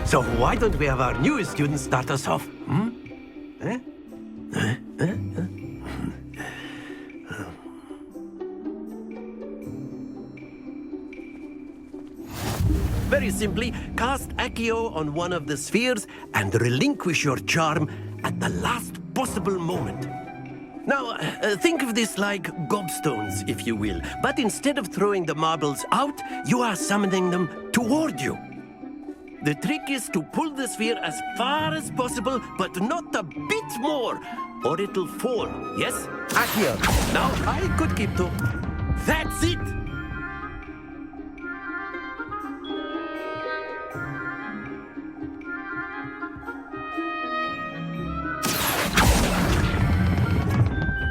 So why don't we have our newest student start us off? Eh? Very simply, cast Accio on one of the spheres and relinquish your charm at the last possible moment. Now, think of this like gobstones, if you will. But instead of throwing the marbles out, you are summoning them toward you. The trick is to pull the sphere as far as possible, but not a bit more, or it'll fall. Yes? Accio. Now, I could keep to. That's it!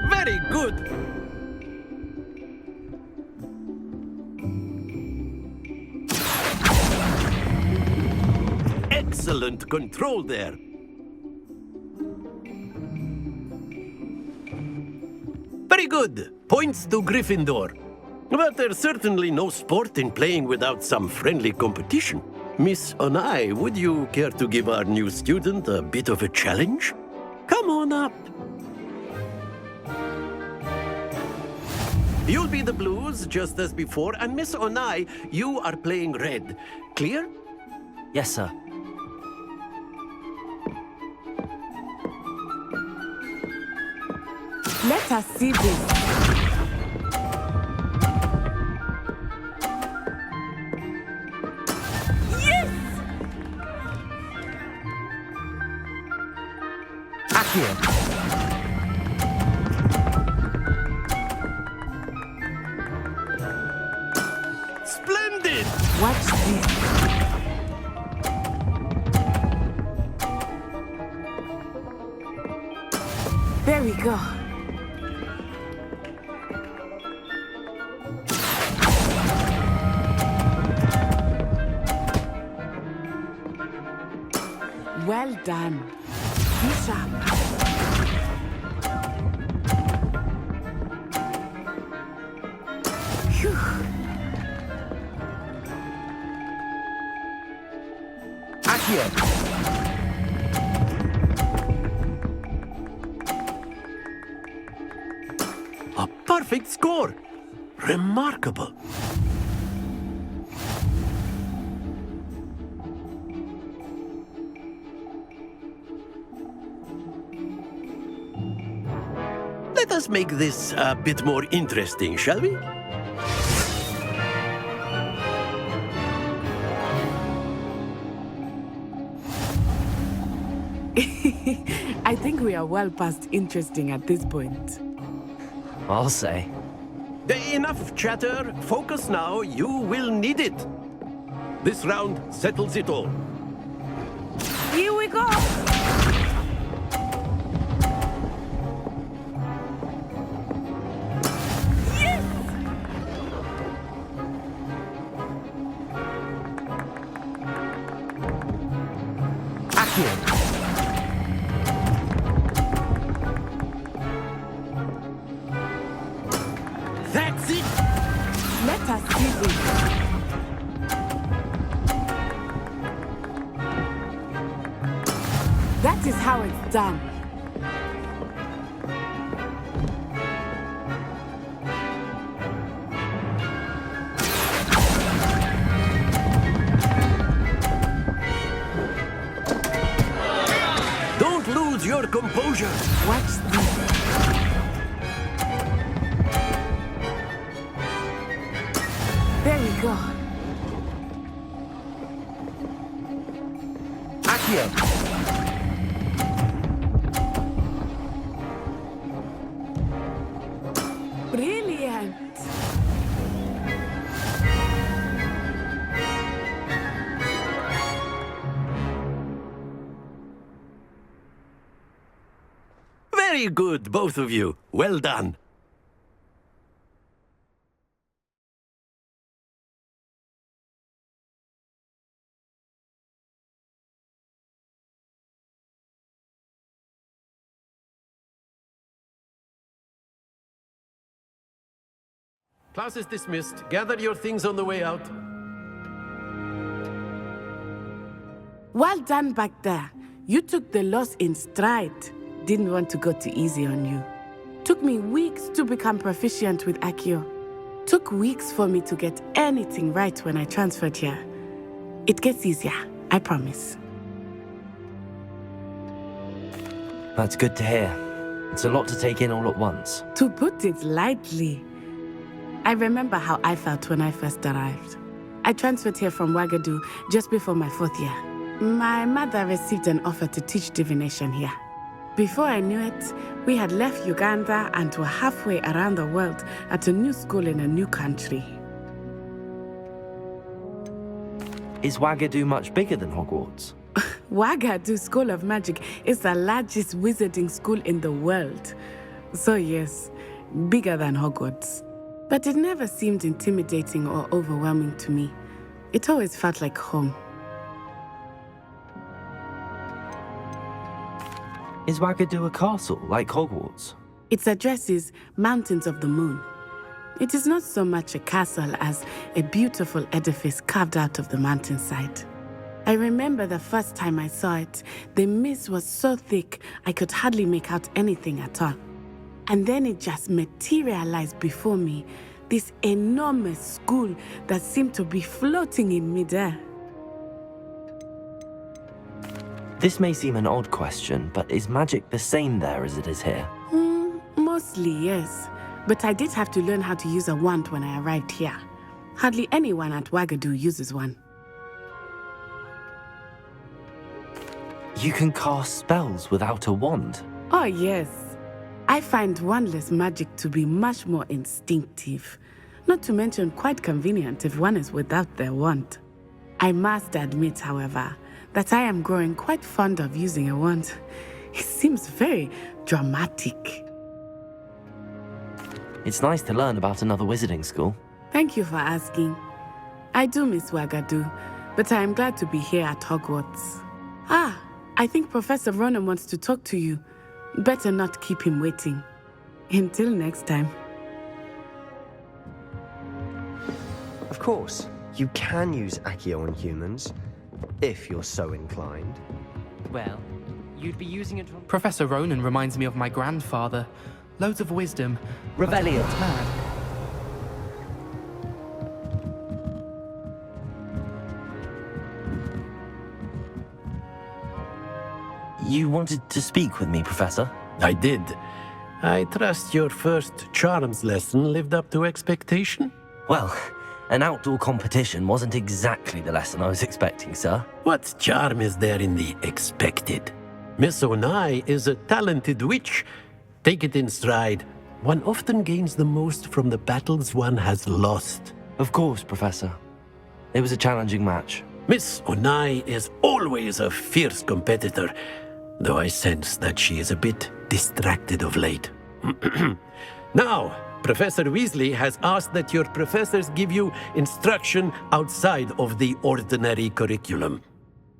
Very good! Excellent control there. Very good. Points to Gryffindor. But there's certainly no sport in playing without some friendly competition. Miss Onai, would you care to give our new student a bit of a challenge? Come on up. You'll be the blues, just as before, and Miss Onai, you are playing red. Clear? Yes, sir. Let us see this. Yes! Accio. Splendid! Watch this. There we go. Well done. Be sharp. Phew. Accio. A perfect score! Remarkable! Let us make this a bit more interesting, shall we? I think we are well past interesting at this point. I'll say. Enough chatter. Focus now. You will need it. This round settles it all. Here we go! Yes! Accio. That's it! Let us see this. That is how it's done. Don't lose your composure. Watch this. There we go. Accio. Brilliant. Very good, both of you. Well done. Class is dismissed. Gather your things on the way out. Well done back there. You took the loss in stride. Didn't want to go too easy on you. Took me weeks to become proficient with Accio. Took weeks for me to get anything right when I transferred here. It gets easier, I promise. That's good to hear. It's a lot to take in all at once. To put it lightly, I remember how I felt when I first arrived. I transferred here from Ouagadougou just before my 4th year. My mother received an offer to teach divination here. Before I knew it, we had left Uganda and were halfway around the world at a new school in a new country. Is Ouagadougou much bigger than Hogwarts? Ouagadougou School of Magic is the largest wizarding school in the world. So yes, bigger than Hogwarts. But it never seemed intimidating or overwhelming to me. It always felt like home. Is Ouagadougou a castle, like Hogwarts? Its address is Mountains of the Moon. It is not so much a castle as a beautiful edifice carved out of the mountainside. I remember the first time I saw it, the mist was so thick I could hardly make out anything at all. And then it just materialized before me, this enormous school that seemed to be floating in midair. This may seem an odd question, but is magic the same there as it is here? Mostly, yes. But I did have to learn how to use a wand when I arrived here. Hardly anyone at Ouagadougou uses one. You can cast spells without a wand? Oh, yes. I find wandless magic to be much more instinctive. Not to mention quite convenient if one is without their wand. I must admit, however, that I am growing quite fond of using a wand. It seems very dramatic. It's nice to learn about another wizarding school. Thank you for asking. I do miss Ouagadougou, but I am glad to be here at Hogwarts. I think Professor Ronan wants to talk to you. Better not keep him waiting. Until next time. Of course, you can use Accio on humans, if you're so inclined. Well, you'd be using it on... Professor Ronan reminds me of my grandfather. Loads of wisdom. Revelio. It's mad. You wanted to speak with me, Professor? I did. I trust your first charms lesson lived up to expectation? Well, an outdoor competition wasn't exactly the lesson I was expecting, sir. What charm is there in the expected? Miss Onai is a talented witch. Take it in stride. One often gains the most from the battles one has lost. Of course, Professor. It was a challenging match. Miss Onai is always a fierce competitor, though I sense that she is a bit distracted of late. Now, Professor Weasley has asked that your professors give you instruction outside of the ordinary curriculum.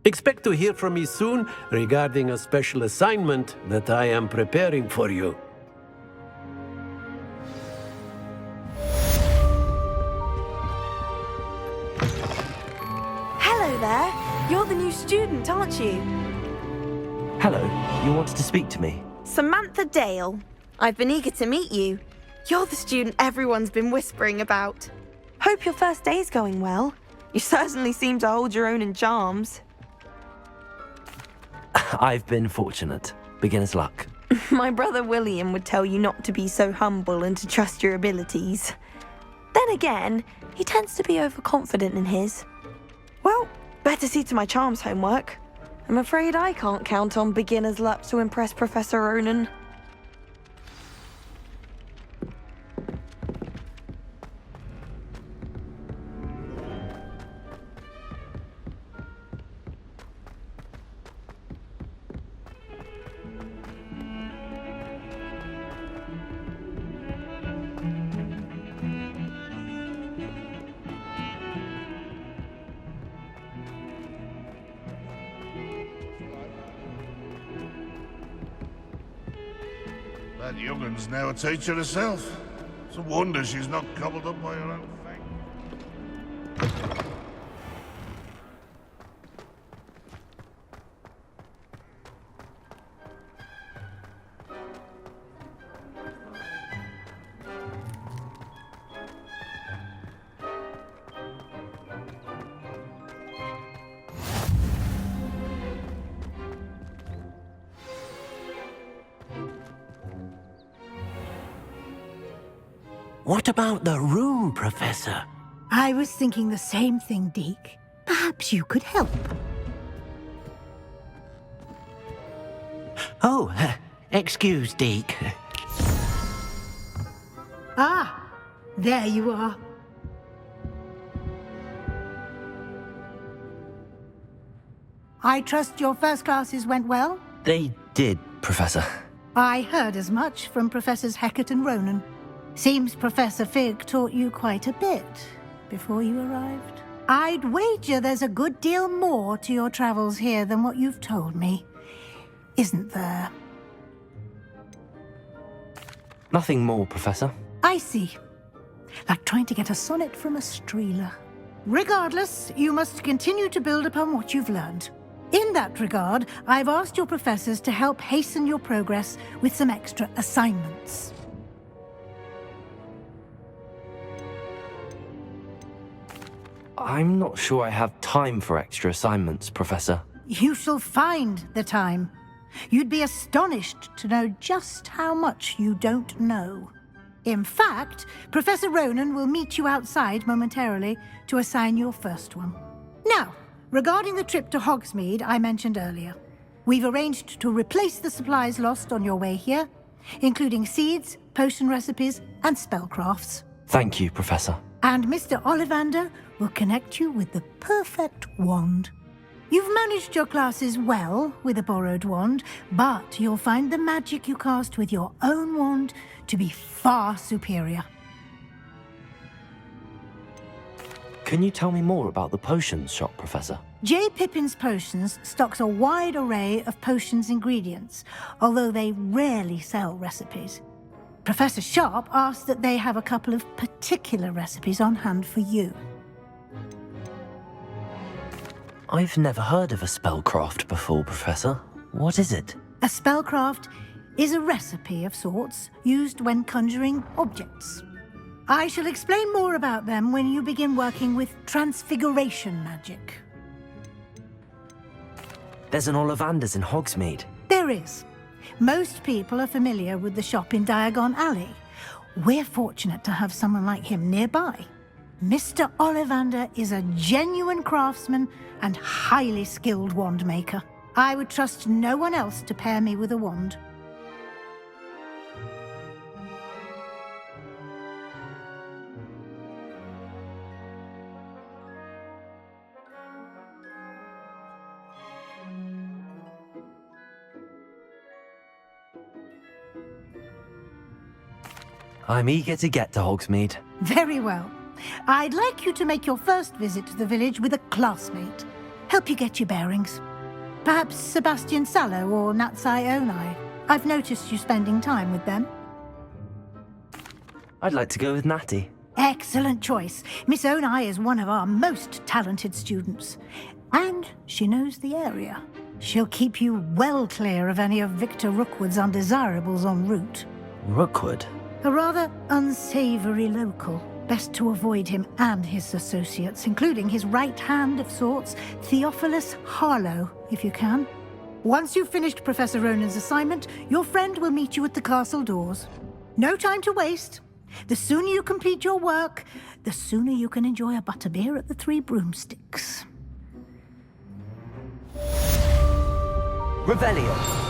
Expect to hear from me soon regarding a special assignment that I am preparing for you. Hello there. You're the new student, aren't you? Hello, you wanted to speak to me? Samantha Dale. I've been eager to meet you. You're the student everyone's been whispering about. Hope your first day's going well. You certainly seem to hold your own in charms. I've been fortunate. Beginner's luck. My brother William would tell you not to be so humble and to trust your abilities. Then again, he tends to be overconfident in his. Well, better see to my charms homework. I'm afraid I can't count on beginner's luck to impress Professor Ronan. That youngun's now a teacher herself. It's a wonder she's not gobbled up by her own thing. What about the room, Professor? I was thinking the same thing, Deke. Perhaps you could help. Oh, excuse, Deke. Ah, there you are. I trust your first classes went well? They did, Professor. I heard as much from Professors Hecat and Ronan. Seems Professor Fig taught you quite a bit before you arrived. I'd wager there's a good deal more to your travels here than what you've told me. Isn't there? Nothing more, Professor. I see. Like trying to get a sonnet from a streeler. Regardless, you must continue to build upon what you've learned. In that regard, I've asked your professors to help hasten your progress with some extra assignments. I'm not sure I have time for extra assignments, Professor. You shall find the time. You'd be astonished to know just how much you don't know. In fact, Professor Ronan will meet you outside momentarily to assign your first one. Now, regarding the trip to Hogsmeade I mentioned earlier, we've arranged to replace the supplies lost on your way here, including seeds, potion recipes, and spellcrafts. Thank you, Professor. And Mr. Ollivander will connect you with the perfect wand. You've managed your classes well with a borrowed wand, but you'll find the magic you cast with your own wand to be far superior. Can you tell me more about the potions shop, Professor? J. Pippin's Potions stocks a wide array of potions ingredients, although they rarely sell recipes. Professor Sharp asked that they have a couple of particular recipes on hand for you. I've never heard of a spellcraft before, Professor. What is it? A spellcraft is a recipe of sorts used when conjuring objects. I shall explain more about them when you begin working with transfiguration magic. There's an Ollivander's in Hogsmeade. There is. Most people are familiar with the shop in Diagon Alley. We're fortunate to have someone like him nearby. Mr. Ollivander is a genuine craftsman and highly skilled wand maker. I would trust no one else to pair me with a wand. I'm eager to get to Hogsmeade. Very well. I'd like you to make your first visit to the village with a classmate. Help you get your bearings. Perhaps Sebastian Sallow or Natsai Onai. I've noticed you spending time with them. I'd like to go with Natty. Excellent choice. Miss Onai is one of our most talented students. And she knows the area. She'll keep you well clear of any of Victor Rookwood's undesirables en route. Rookwood? A rather unsavory local. Best to avoid him and his associates, including his right hand of sorts, Theophilus Harlow, if you can. Once you've finished Professor Ronan's assignment, your friend will meet you at the castle doors. No time to waste. The sooner you complete your work, the sooner you can enjoy a butterbeer at the Three Broomsticks. Revelio.